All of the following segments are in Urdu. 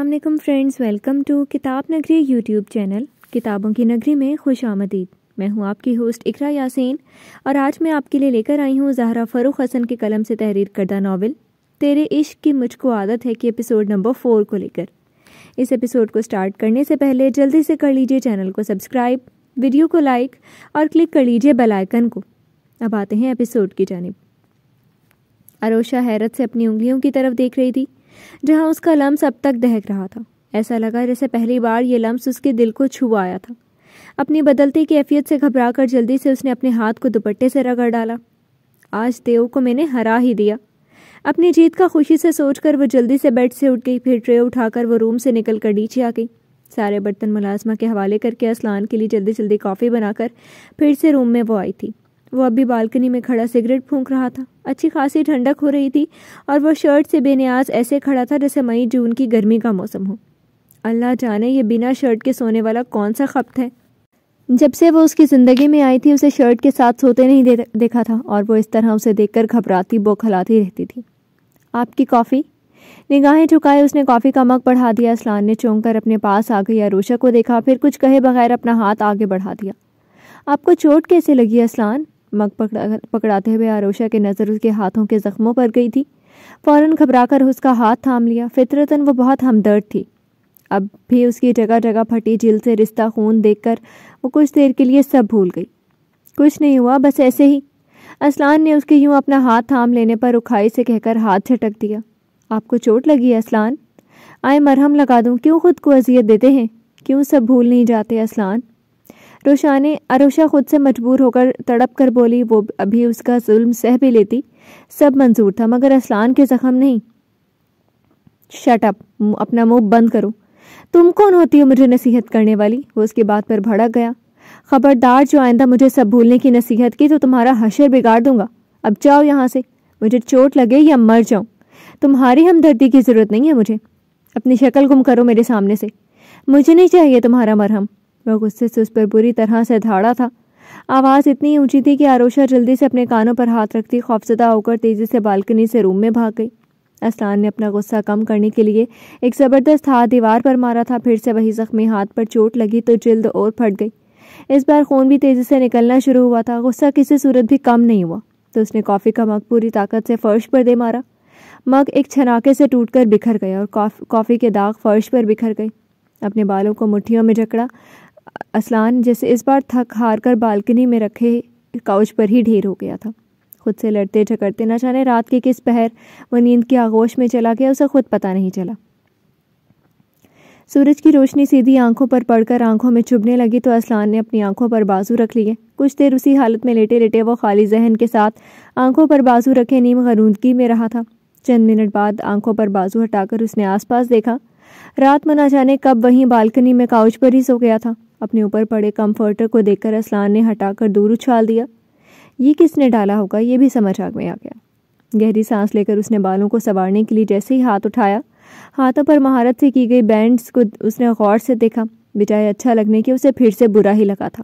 السلام علیکم فرینڈز، ویلکم ٹو کتاب نگری یوٹیوب چینل کتابوں کی نگری میں خوش آمدید۔ میں ہوں آپ کی ہوسٹ اقرا یاسین اور آج میں آپ کے لیے لے کر آئی ہوں زہرا فروخ حسن کے قلم سے تحریر کردہ ناول تیرے عشق کی مجھ کو عادت ہے کہ ایپیسوڈ نمبر 4 کو لے کر۔ اس ایپیسوڈ کو سٹارٹ کرنے سے پہلے جلدی سے کر لیجئے چینل کو سبسکرائب، ویڈیو کو لائک اور کلک کر لیجئے بیل آئیکن کو۔ اب آتے ہیں ایپیسوڈ کی جانب۔ اروشا حیرت سے اپنی انگلیوں کی طرف دیکھ رہی تھی جہاں اس کا لمس اب تک دہک رہا تھا۔ ایسا لگا جیسے پہلی بار یہ لمس اس کے دل کو چھو آیا تھا۔ اپنی بدلتی کیفیت سے گھبرا کر جلدی سے اس نے اپنے ہاتھ کو دوپٹے سے رگڑ ڈالا۔ آج دیو کو میں نے ہرا ہی دیا، اپنی جیت کا خوشی سے سوچ کر وہ جلدی سے بیڈ سے اٹھ گئی، پھر ٹرے اٹھا کر وہ روم سے نکل کر نیچے آ گئی۔ سارے برتن ملازمہ کے حوالے کر کے اسلان کے لیے جلدی جلدی کافی بنا کر پھر سے روم میں وہ آئی تھی۔ وہ ابھی بالکنی میں کھڑا سگریٹ پھونک رہا تھا۔ اچھی خاصی ٹھنڈک ہو رہی تھی اور وہ شرٹ سے بے نیاز ایسے کھڑا تھا جیسے مئی جون کی گرمی کا موسم ہو۔ اللہ جانے یہ بنا شرٹ کے سونے والا کون سا خبت ہے۔ جب سے وہ اس کی زندگی میں آئی تھی اسے شرٹ کے ساتھ سوتے نہیں دیکھا تھا اور وہ اس طرح اسے دیکھ کر گھبراتی بوکھلاتی رہتی تھی۔ آپ کی کافی؟ نگاہیں جھکائے اس نے کافی کا مگ بڑھا دیا۔ اسلان نے چونک کر اپنے پاس آ گئی، اروشا کو دیکھا، پھر کچھ کہے بغیر اپنا ہاتھ آگے بڑھا دیا۔ آپ کو چوٹ کیسے لگی اسلان؟ مگ پکڑاتے ہوئے اروشا کی نظر اس کے ہاتھوں کے زخموں پر گئی تھی۔ فوراً گھبرا کر اس کا ہاتھ تھام لیا۔ فطرتاً وہ بہت ہمدرد تھی۔ اب بھی اس کی جگہ جگہ پھٹی جلد سے رشتہ خون دیکھ کر وہ کچھ دیر کے لیے سب بھول گئی۔ کچھ نہیں ہوا، بس ایسے ہی۔ اسلان نے اس کے یوں اپنا ہاتھ تھام لینے پر رکھائی سے کہہ کر ہاتھ جھٹک دیا۔ آپ کو چوٹ لگی ہے اسلان؟ آئے مرہم لگا دوں؟ کیوں خود کو اذیت دیتے ہیں؟ کیوں سب بھول نہیں جاتے اسلان؟ اروشا خود سے مجبور ہو کر تڑپ کر بولی۔ وہ ابھی اس کا ظلم سہ بھی لیتی، سب منظور تھا، مگر اسلان کے زخم نہیں۔ شٹ اپ، اپنا منہ بند کرو۔ تم کون ہوتی ہو مجھے نصیحت کرنے والی؟ وہ اس کی بات پر بھڑک گیا۔ خبردار جو آئندہ مجھے سب بھولنے کی نصیحت کی تو تمہارا حشر بگاڑ دوں گا۔ اب جاؤ یہاں سے، مجھے چوٹ لگے یا مر جاؤں، تمہاری ہمدردی کی ضرورت نہیں ہے مجھے۔ اپنی شکل گم کرو میرے سامنے سے، مجھے نہیں چاہیے تمہارا مرہم۔ وہ غصے سے اس پر بری طرح سے دھاڑا تھا۔ آواز اتنی اونچی تھی کہ اروشا جلدی سے اپنے کانوں پر ہاتھ رکھتی خوفزدہ ہو کر تیزی سے بالکنی سے روم میں بھاگ گئی۔ اسلان نے اپنا غصہ کم کرنے کے لیے ایک زبردست ہاتھ دیوار پر مارا تھا، پھر سے وہی زخمی ہاتھ پر چوٹ لگی تو جلد اور پھٹ گئی۔ اس بار خون بھی تیزی سے نکلنا شروع ہوا تھا۔ غصہ کسی صورت بھی کم نہیں ہوا تو اس نے کافی کا مگ پوری طاقت سے فرش پر دے مارا۔ مگ ایک چھناکے سے ٹوٹ کر بکھر گیا اور کافی کے داغ فرش پر بکھر گئے۔ اپنے بالوں کو مٹھیوں میں جکڑا اسلان جیسے اس بار تھک ہار کر بالکنی میں رکھے کاؤچ پر ہی ڈھیر ہو گیا تھا۔ خود سے لڑتے جھگڑتے نہ جانے رات کے کس پہر وہ نیند کی آغوش میں چلا گیا، اسے خود پتہ نہیں چلا۔ سورج کی روشنی سیدھی آنکھوں پر پڑ کر آنکھوں میں چبھنے لگی تو اسلان نے اپنی آنکھوں پر بازو رکھ لیے۔ کچھ دیر اسی حالت میں لیٹے لیٹے وہ خالی ذہن کے ساتھ آنکھوں پر بازو رکھے نیم غنودگی میں رہا تھا۔ چند منٹ بعد آنکھوں پر بازو ہٹا کر اس نے آس پاس دیکھا۔ رات میں نہ جانے کب وہیں بالکنی میں کاؤچ پر ہی سو گیا تھا۔ اپنے اوپر پڑے کمفرٹر کو دیکھ کر اسلان نے ہٹا کر دور اچھال دیا۔ یہ کس نے ڈالا ہوگا، یہ بھی سمجھ میں آ گیا۔ گہری سانس لے کر اس نے بالوں کو سنوارنے کے لیے جیسے ہی ہاتھ اٹھایا، ہاتھوں پر مہارت سے کی گئی بینڈز کو اس نے غور سے دیکھا۔ بجائے اچھا لگنے کے اسے پھر سے برا ہی لگا تھا۔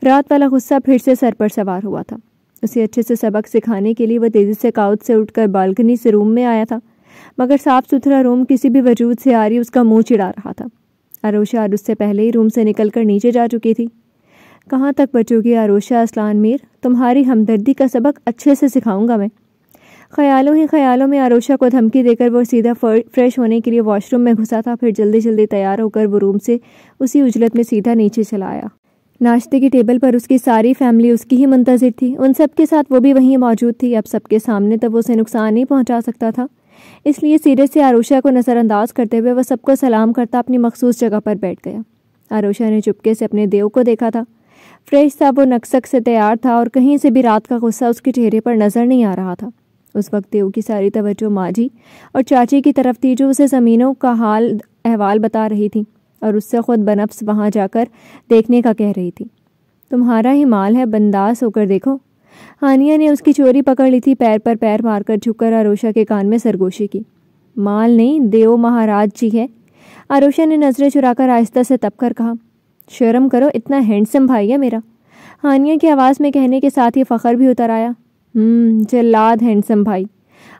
رات والا غصہ پھر سے سر پر سوار ہوا تھا۔ اسے اچھے سے سبق سکھانے کے لیے وہ تیزی سے کاؤچ سے اٹھ کر بالکنی سے روم میں آیا تھا، مگر صاف ستھرا روم کسی بھی وجود سے آری اس کا منہ چڑھا رہا تھا۔ اروشا اس سے پہلے ہی روم سے نکل کر نیچے جا چکی تھی۔ کہاں تک بچو گی اروشا اسلان میر؟ تمہاری ہمدردی کا سبق اچھے سے سکھاؤں گا میں۔ خیالوں ہی خیالوں میں اروشا کو دھمکی دے کر وہ سیدھا فریش ہونے کے لیے واش روم میں گھسا تھا، پھر جلدی جلدی تیار ہو کر وہ روم سے اسی اجلت میں سیدھا نیچے چلا آیا۔ ناشتے کی ٹیبل پر اس کی ساری فیملی اس کی ہی منتظر تھی۔ ان سب کے ساتھ وہ بھی وہیں موجود تھی۔ اب سب کے سامنے تو وہ اسے نقصان نہیں پہنچا سکتا تھا، اس لیے سیدھے سے اروشا کو نظر انداز کرتے ہوئے وہ سب کو سلام کرتا اپنی مخصوص جگہ پر بیٹھ گیا۔ اروشا نے چپکے سے اپنے دیو کو دیکھا تھا۔ فریش سا وہ نکسک سے تیار تھا اور کہیں سے بھی رات کا غصہ اس کے چہرے پر نظر نہیں آ رہا تھا۔ اس وقت دیو کی ساری توجہ ماجی اور چاچی کی طرف تھی جو اسے زمینوں کا حال احوال بتا رہی تھی اور اس سے خود بنفس وہاں جا کر دیکھنے کا کہہ رہی تھی۔ تمہارا ہی مال ہے، بنداس ہو کر دیکھو۔ ہانیہ نے اس کی چوری پکڑ لی تھی، پیر پر پیر مار کر جھک کر اروشا کے کان میں سرگوشی کی۔ مال نہیں، دیو مہاراج جی ہے۔ اروشا نے نظریں چرا کر آہستہ سے تپ کر کہا۔ شرم کرو، اتنا ہینڈسم بھائی ہے میرا۔ ہانیہ کی آواز میں کہنے کے ساتھ ہی فخر بھی اتر آیا۔ جلاد ہینڈسم بھائی۔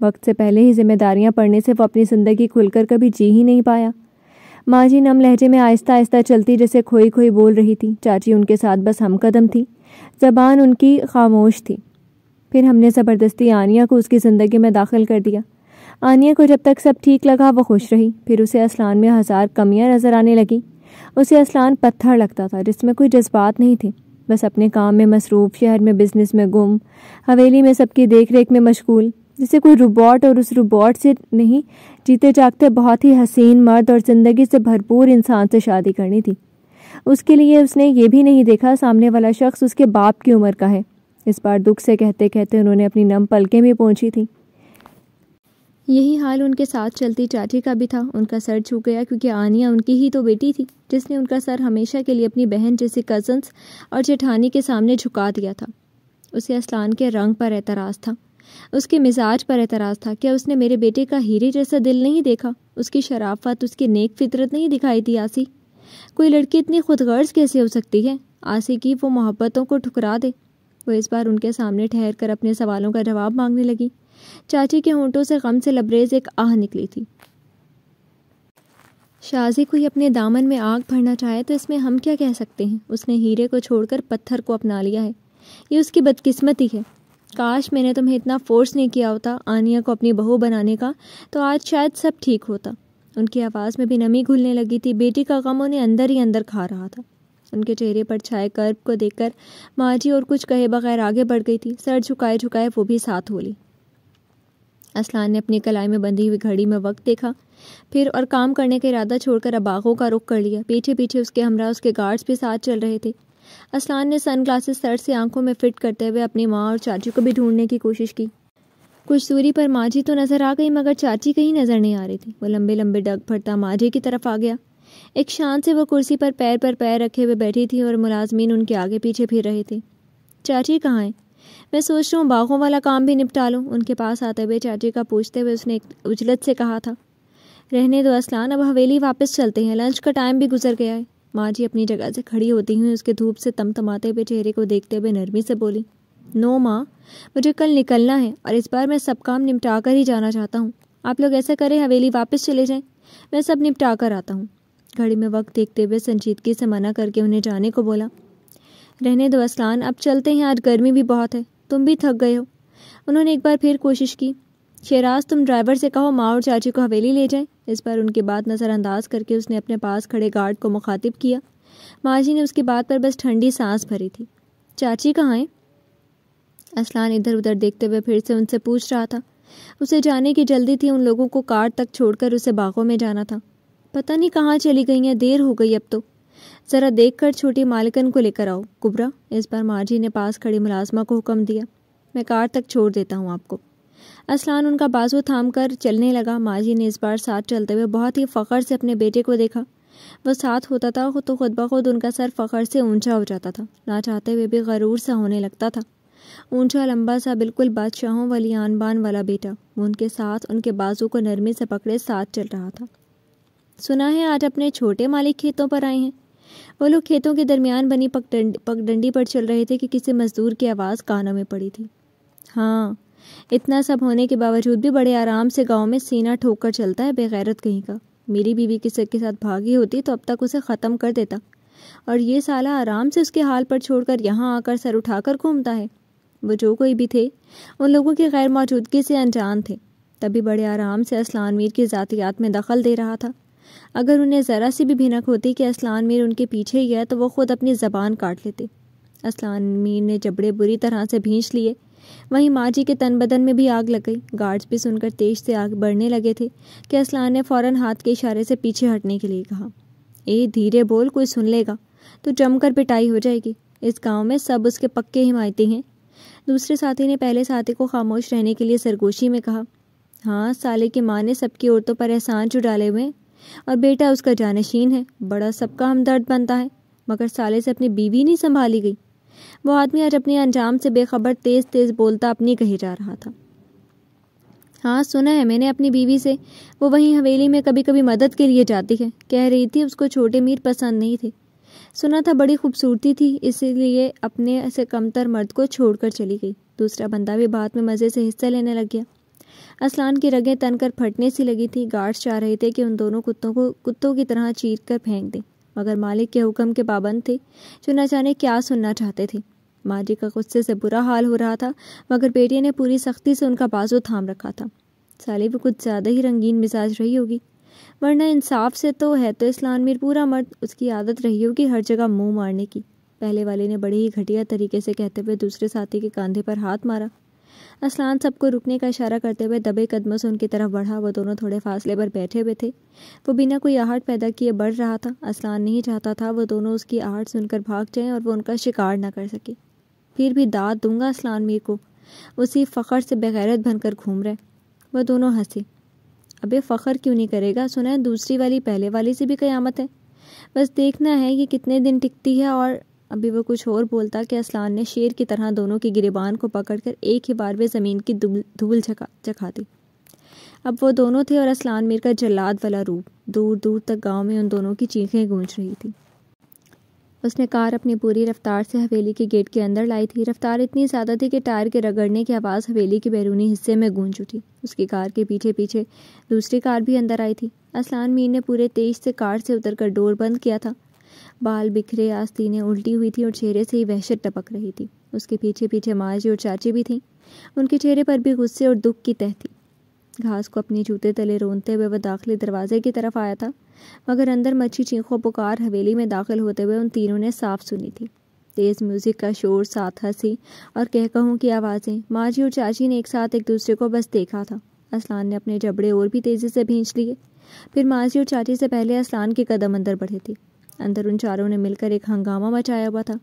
وقت سے پہلے ہی ذمہ داریاں پڑنے سے وہ اپنی زندگی کھل کر کبھی جی ہی نہیں پایا۔ ماں جی نم لہجے میں آہستہ آہستہ چلتی جیسے کھوئی کھوئی بول رہی تھی۔ چاچی ان کے ساتھ بس ہم قدم تھی، زبان ان کی خاموش تھی۔ پھر ہم نے زبردستی آنیہ کو اس کی زندگی میں داخل کر دیا۔ آنیہ کو جب تک سب ٹھیک لگا وہ خوش رہی، پھر اسے اسلان میں 1000 کمیاں نظر آنے لگیں۔ اسے اسلان پتھر لگتا تھا جس میں کوئی جذبات نہیں تھے، بس اپنے کام میں مصروف، شہر میں بزنس میں گم، حویلی میں سب کی دیکھ ریکھ میں مشغول، جسے کوئی روبوٹ، اور اس روبوٹ سے نہیں، جیتے جاگتے بہت ہی حسین مرد اور زندگی سے بھرپور انسان سے شادی کرنی تھی۔ اس کے لیے اس نے یہ بھی نہیں دیکھا سامنے والا شخص اس کے باپ کی عمر کا ہے۔ اس بار دکھ سے کہتے کہتے انہوں نے اپنی نم پلکیں بھی پہنچی تھیں۔ یہی حال ان کے ساتھ چلتی چاچی کا بھی تھا۔ ان کا سر جھک گیا کیونکہ آنیہ ان کی ہی تو بیٹی تھی جس نے ان کا سر ہمیشہ کے لیے اپنی بہن جیسی کزنس اور جیٹھانی کے سامنے جھکا دیا تھا۔ اسے اسلان کے رنگ پر اعتراض تھا، اس کے مزاج پر اعتراض تھا۔ کیا اس نے میرے بیٹے کا ہیرے جیسا دل نہیں دیکھا؟ اس کی شرافت، اس کی نیک فطرت نہیں دکھائی دی آسی؟ کوئی لڑکی اتنی خود غرض کیسے ہو سکتی ہے آسی کی وہ محبتوں کو ٹھکرا دے؟ وہ اس بار ان کے سامنے ٹھہر کر اپنے سوالوں کا جواب مانگنے لگی۔ چاچی کے ہونٹوں سے غم سے لبریز ایک آہ نکلی تھی۔ شازی کوئی اپنے دامن میں آگ بھرنا چاہے تو اس میں ہم کیا کہہ سکتے ہیں؟ اس نے ہیرے کو چھوڑ کر پتھر کو اپنا لیا ہے، یہ اس کی بدقسمتی ہے۔ کاش میں نے تمہیں اتنا فورس نہیں کیا ہوتا آنیہ کو اپنی بہو بنانے کا، تو آج شاید سب ٹھیک ہوتا۔ ان کی آواز میں بھی نمی گھلنے لگی تھی۔ بیٹی کا غم انہیں اندر ہی اندر کھا رہا تھا۔ ان کے چہرے پر چھائے کرب کو دیکھ کر ماں جی اور کچھ کہے بغیر آگے بڑھ گئی تھی۔ سر جھکائے جھکائے وہ بھی ساتھ ہو لی۔ اسلان نے اپنی کلائی میں بندھی ہوئی گھڑی میں وقت دیکھا، پھر اور کام کرنے کا ارادہ چھوڑ کر اب آغوں کا رخ کر لیا۔ پیچھے پیچھے اس کے ہمراہ اس کے گارڈز بھی ساتھ چل رہے تھے۔ اسلان نے سن گلاسز سر سے آنکھوں میں فٹ کرتے ہوئے اپنی ماں اور چاچی کو بھی ڈھونڈنے کی کوشش کی۔ کچھ دوری پر ماں جی تو نظر آ گئی مگر چاچی کہیں نظر نہیں آ رہی تھی۔ وہ لمبے لمبے ڈگ بھرتا ماں جی کی طرف آ گیا۔ ایک شان سے وہ کرسی پر پیر رکھے ہوئے بیٹھی تھی اور ملازمین ان کے آگے پیچھے پھر رہے تھے۔ چاچی کہاں ہیں؟ میں سوچ رہا ہوں باغوں والا کام بھی نپٹا لوں۔ ان کے پاس آتے ہوئے چاچی کا پوچھتے ہوئے اس نے ایک عجلت سے کہا تھا۔ رہنے دو اسلان، اب حویلی واپس چلتے ہیں، لنچ کا ٹائم بھی گزر گیا ہے۔ ماں جی اپنی جگہ سے کھڑی ہوتی ہوئی اس کے دھوپ سے تمتماتے ہوئے چہرے کو دیکھتے ہوئے نرمی سے بولی، نو ماں، مجھے کل نکلنا ہے اور اس بار میں سب کام نپٹا کر ہی جانا چاہتا ہوں۔ آپ لوگ ایسا کریں حویلی واپس چلے جائیں، میں سب نپٹا کر آتا ہوں۔ گھڑی میں وقت دیکھتے ہوئے سنجیدگی سے منع کر کے انہیں جانے کو بولا۔ رہنے دو اسلان، اب چلتے ہیں، آج گرمی بھی بہت ہے، تم بھی تھک گئے ہو۔ انہوں نے ایک بار پھر کوشش کی۔ شیراز، تم ڈرائیور سے کہو ماں اور چاچی کو حویلی لے جائیں۔ اس بار ان کی بات نظر انداز کر کے اس نے اپنے پاس کھڑے گارڈ کو مخاطب کیا۔ ماں جی نے اس کی بات پر بس ٹھنڈی سانس بھری تھی۔ چاچی کہاں ہیں؟ اسلان ادھر ادھر دیکھتے ہوئے پھر سے ان سے پوچھ رہا تھا۔ اسے جانے کی جلدی تھی، ان لوگوں کو کار تک چھوڑ کر اسے باغوں میں جانا تھا۔ پتہ نہیں کہاں چلی گئی ہیں، دیر ہو گئی اب تو۔ ذرا دیکھ کر چھوٹی مالکن کو لے کر آؤ کبرا۔ اس بار ماں جی نے پاس کھڑی ملازمہ کو حکم دیا۔ میں کار تک چھوڑ دیتا ہوں آپ کو۔ اسلان ان کا بازو تھام کر چلنے لگا۔ ماں جی نے اس بار ساتھ چلتے ہوئے بہت ہی فخر سے اپنے بیٹے کو دیکھا۔ وہ ساتھ ہوتا تھا تو خود بخود ان کا سر فخر سے اونچا ہو جاتا تھا، نہ چاہتے ہوئے بھی غرور سا ہونے لگتا تھا۔ اونچا لمبا سا بالکل بادشاہوں والی آن بان والا بیٹا، وہ ان کے ساتھ ان کے بازو کو نرمی سے پکڑے ساتھ چل رہا تھا۔ سنا ہے آج اپنے چھوٹے مالک کھیتوں پر آئے ہیں۔ وہ لوگ کھیتوں کے درمیان بنی پگڈنڈی پر چل رہے تھے کہ کسی مزدور کی آواز کانوں میں پڑی تھی۔ ہاں، اتنا سب ہونے کے باوجود بھی بڑے آرام سے گاؤں میں سینہ ٹھوک کر چلتا ہے، بے غیرت کہیں کا۔ میری بیوی کسی کے ساتھ بھاگی ہوتی تو اب تک اسے ختم کر دیتا، اور یہ سالہ آرام سے اس کے حال پر چھوڑ کر یہاں آ کر سر اٹھا کر گھومتا ہے۔ وہ جو کوئی بھی تھے ان لوگوں کی غیر موجودگی سے انجان تھے، تبھی بڑے آرام سے اسلان میر کی ذاتیات میں دخل دے رہا تھا۔ اگر انہیں ذرا سی بھی بھنک ہوتی کہ اسلان میر ان کے پیچھے ہی ہے تو وہ خود اپنی زبان کاٹ لیتے۔ اسلان میر نے جبڑے بری طرح سے بھینچ لیے۔ وہیں ماں جی کے تن بدن میں بھی آگ لگ گئی۔ گارڈز بھی سن کر تیز سے آگ بڑھنے لگے تھے کہ اسلان نے فوراً ہاتھ کے اشارے سے پیچھے ہٹنے کے لیے کہا، اے دھیرے بول، کوئی سن لے گا تو جم کر پٹائی ہو جائے گی۔ اس گاؤں میں سب اس کے پکے حمایتی ہیں۔ دوسرے ساتھی نے پہلے ساتھی کو خاموش رہنے کے لیے سرگوشی میں کہا، ہاں، سالے کی ماں نے سب کی عورتوں پر احسان جو ڈالے ہوئے ہیں اور بیٹا اس کا جانشین ہے، بڑا سب کا ہمدرد بنتا ہے، مگر سالے سے اپنی بیوی نہیں سنبھالی گئی۔ وہ آدمی آج اپنے انجام سے بے خبر تیز تیز بولتا اپنی کہے جا رہا تھا۔ ہاں، سنا ہے میں نے اپنی بیوی سے، وہ وہیں حویلی میں کبھی کبھی مدد کے لیے جاتی ہے، کہہ رہی تھی اس کو چھوٹے میر پسند نہیں تھے، سنا تھا بڑی خوبصورتی تھی، اسی لیے اپنے سے کمتر مرد کو چھوڑ کر چلی گئی۔ دوسرا بندہ بھی بات میں مزے سے حصہ لینے لگ گیا۔ اسلان کی رگیں تن کر پھٹنے سی لگی تھی. گارڈز چاہ رہے تھے کہ ان دونوں کتوں کو کتوں کی طرح چیر کر پھینک دیں، مگر مالک کے حکم کے پابند تھے جو نہ جانے کیا سننا چاہتے تھے. ماں جی کا غصے سے برا حال ہو رہا تھا، مگر بیٹی نے پوری سختی سے ان کا بازو تھام رکھا تھا. سالی وہ کچھ زیادہ ہی رنگین مزاج رہی ہوگی، ورنہ انصاف سے تو ہے تو اسلان میر پورا مرد. اس کی عادت رہی ہوگی ہر جگہ منہ مارنے کی. پہلے والے نے بڑے ہی گھٹیا طریقے سے کہتے ہوئے دوسرے ساتھی کے کاندھے پر ہاتھ مارا. اسلان سب کو رکنے کا اشارہ کرتے ہوئے دبے قدموں سے ان کی طرف بڑھا. وہ دونوں تھوڑے فاصلے پر بیٹھے ہوئے تھے. وہ بنا کوئی آہٹ پیدا کیے بڑھ رہا تھا. اسلان نہیں چاہتا تھا وہ دونوں اس کی آہٹ سن کر بھاگ جائیں اور وہ ان کا شکار نہ کر سکے. پھر بھی داد دوں گا اسلان میر کو، اسی فخر سے بغیرت بن کر گھوم رہے. وہ دونوں ہنسے. ابے فخر کیوں نہیں کرے گا؟ سنا ہے دوسری والی پہلے والی سے بھی قیامت ہے، بس دیکھنا ہے یہ کتنے دن ٹکتی ہے. اور ابھی وہ کچھ اور بولتا کہ اسلان نے شیر کی طرح دونوں کی گریبان کو پکڑ کر ایک ہی بار میں زمین کی دھول چکھا دی. اب وہ دونوں تھے اور اسلان میر کا جلاد والا روپ. دور دور تک گاؤں میں ان دونوں کی چیخیں گونج رہی تھی. اس نے کار اپنی پوری رفتار سے حویلی کے گیٹ کے اندر لائی تھی. رفتار اتنی زیادہ تھی کہ ٹائر کے رگڑنے کی آواز حویلی کے بیرونی حصے میں گونج اٹھی. اس کی کار کے پیچھے پیچھے دوسری کار بھی اندر آئی تھی. اسلان میر نے پورے تیز سے کار سے اتر کر ڈور بند کیا تھا. بال بکھرے، آستینیں الٹی ہوئی تھی اور چہرے سے ہی وحشت ٹپک رہی تھی. اس کے پیچھے پیچھے ماں جی اور چاچی بھی تھیں. ان کے چہرے پر بھی غصے اور دکھ کی تہ تھی. گھاس کو اپنی جوتے تلے رونتے ہوئے وہ داخلی دروازے کی طرف آیا تھا، مگر اندر مچھی چیخوں پکار حویلی میں داخل ہوتے ہوئے ان تینوں نے صاف سنی تھی. تیز میوزک کا شور، ساتھ ہنسی اور کہکہوں کی آوازیں. ماں جی اور چاچی نے ایک ساتھ ایک دوسرے کو بس دیکھا تھا. اسلان نے اپنے جبڑے اور بھی تیزی سے بھینچ لیے. پھر ماں جی اور چاچی سے پہلے اسلان کے قدم اندر بڑھے تھے. اندر ان چاروں نے مل کر ایک ہنگامہ مچایا ہوا تھا.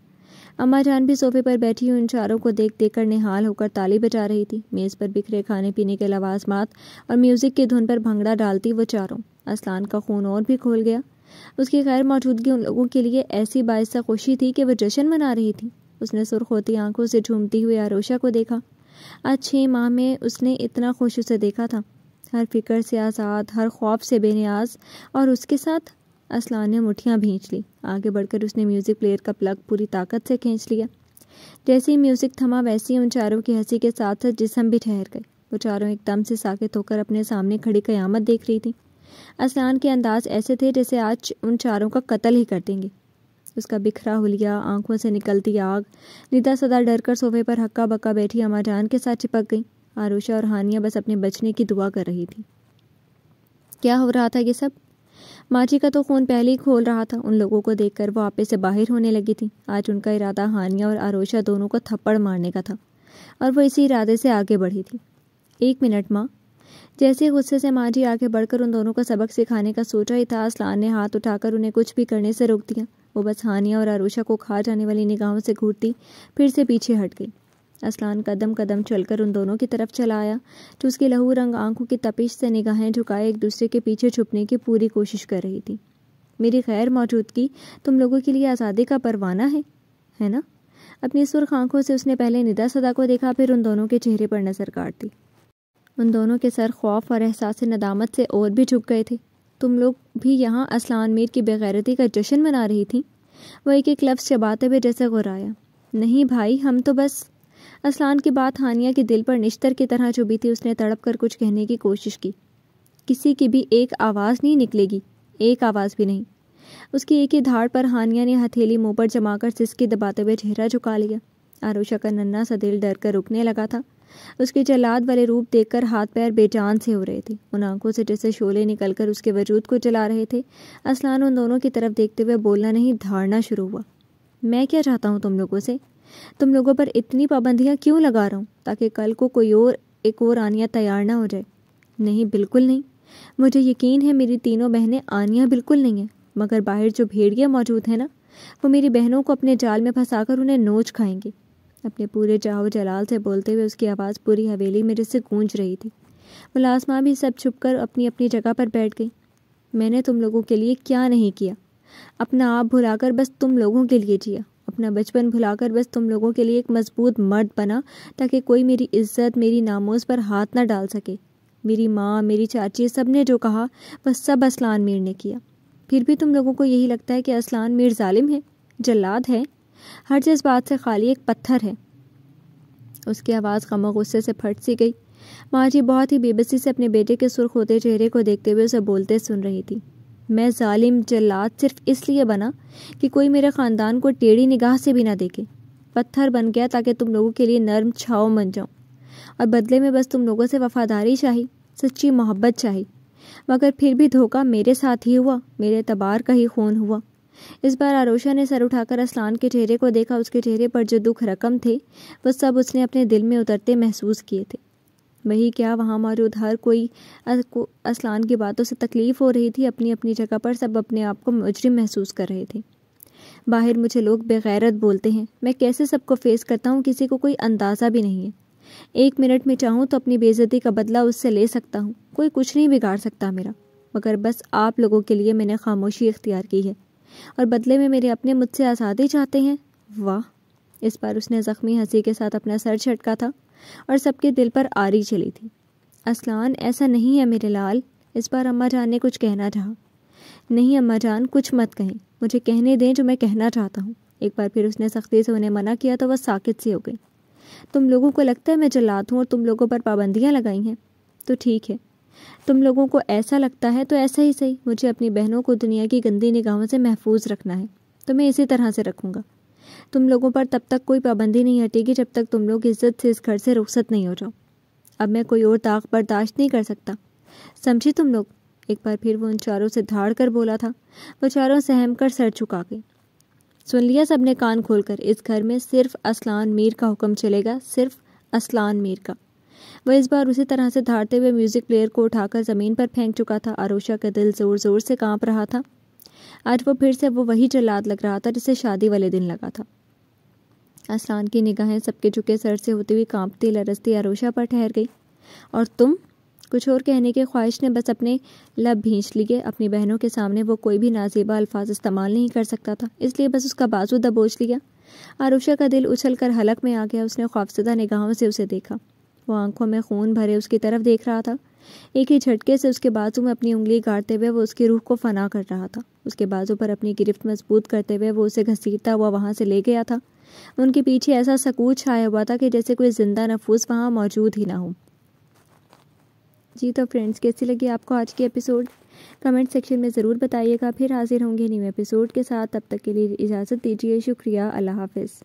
اماں جان بھی صوفے پر بیٹھی ہوئی ان چاروں کو دیکھ دیکھ کر نہال ہو کر تالی بجا رہی تھی. میز پر بکھرے کھانے پینے کے لوازمات اور میوزک کی دھن پر بھنگڑا ڈالتی وہ چاروں. اسلان کا خون اور بھی کھول گیا. اس کی غیر موجودگی ان لوگوں کے لیے ایسی باعث خوشی تھی کہ وہ جشن منا رہی تھی. اس نے سرخ ہوتی آنکھوں سے جھومتی ہوئی آروشا کو دیکھا. آج 6 ماہ میں اس نے اتنا خوش اسے دیکھا تھا، ہر فکر سے آزاد، ہر خوف سے بے نیاز. اور اس کے ساتھ اسلان نے مٹھیاں بھینچ لی. آگے بڑھ کر اس نے میوزک پلیئر کا پلگ پوری طاقت سے کھینچ لیا. جیسے ہی میوزک تھما ویسے ہی ان چاروں کی ہنسی کے ساتھ ساتھ جسم بھی ٹھہر گئے. وہ چاروں ایک دم سے ساکت ہو کر اپنے سامنے کھڑی قیامت دیکھ رہی تھی. اسلان کے انداز ایسے تھے جیسے آج ان چاروں کا قتل ہی کر دیں گے. اس کا بکھرا حلیہ، آنکھوں سے نکلتی آگ. ندا صدا ڈر کر صوفے پر ہکا بکا بیٹھی اماں جان کے ساتھ چپک گئی. آروشا اور ہانیہ بس اپنے بچنے کی دعا کر رہی تھی. کیا ہو رہا تھا یہ سب؟ ماں جی کا تو خون پہلے ہی کھول رہا تھا. ان لوگوں کو دیکھ کر وہ آپے سے باہر ہونے لگی تھی. آج ان کا ارادہ ہانیہ اور آروشا دونوں کو تھپڑ مارنے کا تھا اور وہ اسی ارادے سے آگے بڑھی تھی. 1 منٹ ماں. جیسے غصے سے ماں جی آگے بڑھ کر ان دونوں کو سبق سکھانے کا سوچا ہی تھا، اسلان نے ہاتھ اٹھا کر انہیں کچھ بھی کرنے سے روک دیا. وہ بس ہانیہ اور آروشا کو کھا جانے والی نگاہوں سے گھورتی پھر سے پیچھے ہٹ گئی. اسلان قدم قدم چل کر ان دونوں کی طرف چلا آیا جو اس کی لہو رنگ آنکھوں کی تپش سے نگاہیں جھکائے ایک دوسرے کے پیچھے چھپنے کی پوری کوشش کر رہی تھی. میری غیر موجودگی تم لوگوں کے لیے آزادی کا پروانہ ہے نا؟ اپنی سرخ آنکھوں سے اس نے پہلے ندا صدا کو دیکھا، پھر ان دونوں کے چہرے پر نظر کاٹ دی. ان دونوں کے سر خوف اور احساس ندامت سے اور بھی جھک گئے تھے. تم لوگ بھی یہاں اسلان میر کی بےغیرتی کا جشن منا رہی تھیں؟ وہ ایک ایک لفظ چباتے ہوئے جیسے غرایا. نہیں بھائی، ہم تو بس... اسلان کی بات ہانیہ کے دل پر نشتر کی طرح چبھی تھی. اس نے تڑپ کر کچھ کہنے کی کوشش کی. کسی کی بھی ایک آواز نہیں نکلے گی، ایک آواز بھی نہیں. اس کی ایک ہی دھاڑ پر ہانیہ نے ہتھیلی منہ پر جما کر سسکی دباتے ہوئے چہرہ جھکا لیا. آروشا کا ننھا سا دل ڈر کر رکنے لگا تھا. اس کے جلاد والے روپ دیکھ کر ہاتھ پیر بے جان سے ہو رہے تھے. ان آنکھوں سے جیسے شعلے نکل کر اس کے وجود کو جلا رہے تھے. اسلان ان دونوں کی طرف دیکھتے ہوئے بولنا نہیں دھاڑنا شروع ہوا. میں کیا چاہتا ہوں تم لوگوں سے؟ تم لوگوں پر اتنی پابندیاں کیوں لگا رہا ہوں تاکہ کل کو کوئی اور ایک اور آنیہ تیار نہ ہو جائے؟ نہیں، بالکل نہیں. مجھے یقین ہے میری تینوں بہنیں آنیہ بالکل نہیں ہیں، مگر باہر جو بھیڑیا موجود ہیں نا، وہ میری بہنوں کو اپنے جال میں پھنسا کر انہیں نوچ کھائیں گے. اپنے پورے جاہو جلال سے بولتے ہوئے اس کی آواز پوری حویلی میں جیسے گونج رہی تھی. ملازمہ بھی سب چھپ کر اپنی اپنی جگہ پر بیٹھ گئی. میں نے تم لوگوں کے لیے کیا نہیں کیا؟ اپنا آپ بھلا کر بس تم لوگوں کے لیے جیا. اپنا بچپن بھلا کر بس تم لوگوں کے لیے ایک مضبوط مرد بنا تاکہ کوئی میری عزت، میری ناموس پر ہاتھ نہ ڈال سکے. میری ماں، میری چاچی، سب نے جو کہا بس سب اسلان میر نے کیا. پھر بھی تم لوگوں کو یہی لگتا ہے کہ اسلان میر ظالم ہے، جلاد ہے، ہر جذبات سے خالی ایک پتھر ہے. اس کی آواز غم و غصے سے پھٹ سی گئی. ماں جی بہت ہی بے بسی سے اپنے بیٹے کے سرخ ہوتے چہرے کو دیکھتے ہوئے اسے بولتے سن رہی تھی۔ میں ظالم جلاد صرف اس لیے بنا کہ کوئی میرے خاندان کو ٹیڑھی نگاہ سے بھی نہ دیکھے۔ پتھر بن گیا تاکہ تم لوگوں کے لیے نرم چھاؤں بن جاؤں، اور بدلے میں بس تم لوگوں سے وفاداری چاہی، سچی محبت چاہی۔ مگر پھر بھی دھوکہ میرے ساتھ ہی ہوا، میرے اعتبار کا ہی خون ہوا۔ اس بار آروشا نے سر اٹھا کر اسلان کے چہرے کو دیکھا۔ اس کے چہرے پر جو دکھ رقم تھے وہ سب اس نے اپنے دل میں اترتے محسوس کیے تھے۔ وہی کیا، وہاں موجود ہر کوئی اسلان کی باتوں سے تکلیف ہو رہی تھی۔ اپنی اپنی جگہ پر سب اپنے آپ کو مجرم محسوس کر رہے تھے۔ باہر مجھے لوگ بغیرت بولتے ہیں، میں کیسے سب کو فیس کرتا ہوں کسی کو کوئی اندازہ بھی نہیں ہے۔ 1 منٹ میں چاہوں تو اپنی بے عزتی کا بدلہ اس سے لے سکتا ہوں، کوئی کچھ نہیں بگاڑ سکتا میرا۔ مگر بس آپ لوگوں کے لیے میں نے خاموشی اختیار کی ہے، اور بدلے میں میرے اپنے مجھ سے آزادی چاہتے ہیں۔ واہ! اس بار اس نے زخمی ہنسی کے ساتھ اپنا سر جھٹکا تھا اور سب کے دل پر آری چلی تھی۔ اسلان، ایسا نہیں ہے میرے لال۔ اس بار اماں جان نے کچھ کہنا چاہا۔ نہیں اماں جان، کچھ مت کہیں، مجھے کہنے دیں جو میں کہنا چاہتا ہوں۔ ایک بار پھر اس نے سختی سے انہیں منع کیا تو وہ ساکت سی ہو گئی۔ تم لوگوں کو لگتا ہے میں جلاد ہوں اور تم لوگوں پر پابندیاں لگائی ہیں، تو ٹھیک ہے۔ تم لوگوں کو ایسا لگتا ہے تو ایسا ہی صحیح۔ مجھے اپنی بہنوں کو دنیا کی گندی نگاہوں سے محفوظ رکھنا ہے، تو میں اسی طرح سے رکھوں گا۔ تم لوگوں پر تب تک کوئی پابندی نہیں ہٹے گی جب تک تم لوگ عزت سے اس گھر سے رخصت نہیں ہو جاؤ۔ اب میں کوئی اور داغ برداشت نہیں کر سکتا، سمجھے تم لوگ؟ ایک بار پھر وہ ان چاروں سے دھاڑ کر بولا تھا۔ وہ چاروں سہم کر سر جھکا گئے۔ سن لیا سب نے کان کھول کر، اس گھر میں صرف اسلان میر کا حکم چلے گا، صرف اسلان میر کا۔ وہ اس بار اسی طرح سے دھاڑتے ہوئے میوزک پلیئر کو اٹھا کر زمین پر پھینک چکا تھا۔ آروشا کا دل زور زور سے کانپ رہا تھا۔ آج وہ پھر سے وہی جلاد لگ رہا تھا جسے شادی والے دن لگا تھا۔ اسلان کی نگاہیں سب کے جھکے سر سے ہوتی ہوئی کانپتی لرزتی آروشا پر ٹھہر گئی۔ اور تم؟ کچھ اور کہنے کی خواہش نے بس اپنے لب بھینچ لیے۔ اپنی بہنوں کے سامنے وہ کوئی بھی نازیبا الفاظ استعمال نہیں کر سکتا تھا، اس لیے بس اس کا بازو دبوچ لیا۔ آروشا کا دل اچھل کر حلق میں آ گیا۔ اس نے خوفزدہ نگاہوں سے اسے دیکھا۔ وہ آنکھوں میں خون بھرے اس کی طرف دیکھ رہا تھا۔ ایک ہی جھٹکے سے اس کے بازو میں اپنی انگلی گاڑتے ہوئے وہ اس کی روح کو فنا کر رہا تھا۔ اس کے بازو پر اپنی گرفت مضبوط کرتے ہوئے وہ اسے گھسیٹتا ہوا وہاں سے لے گیا تھا۔ ان کے پیچھے ایسا سکوت چھایا ہوا تھا کہ جیسے کوئی زندہ نفوس وہاں موجود ہی نہ ہو۔ جی تو فرینڈز، کیسی لگی آپ کو آج کی ایپیسوڈ؟ کمنٹ سیکشن میں ضرور بتائیے گا۔ پھر حاضر ہوں گے نیو ایپیسوڈ کے ساتھ، تب تک کے لیے اجازت دیجیے۔ شکریہ، اللہ حافظ۔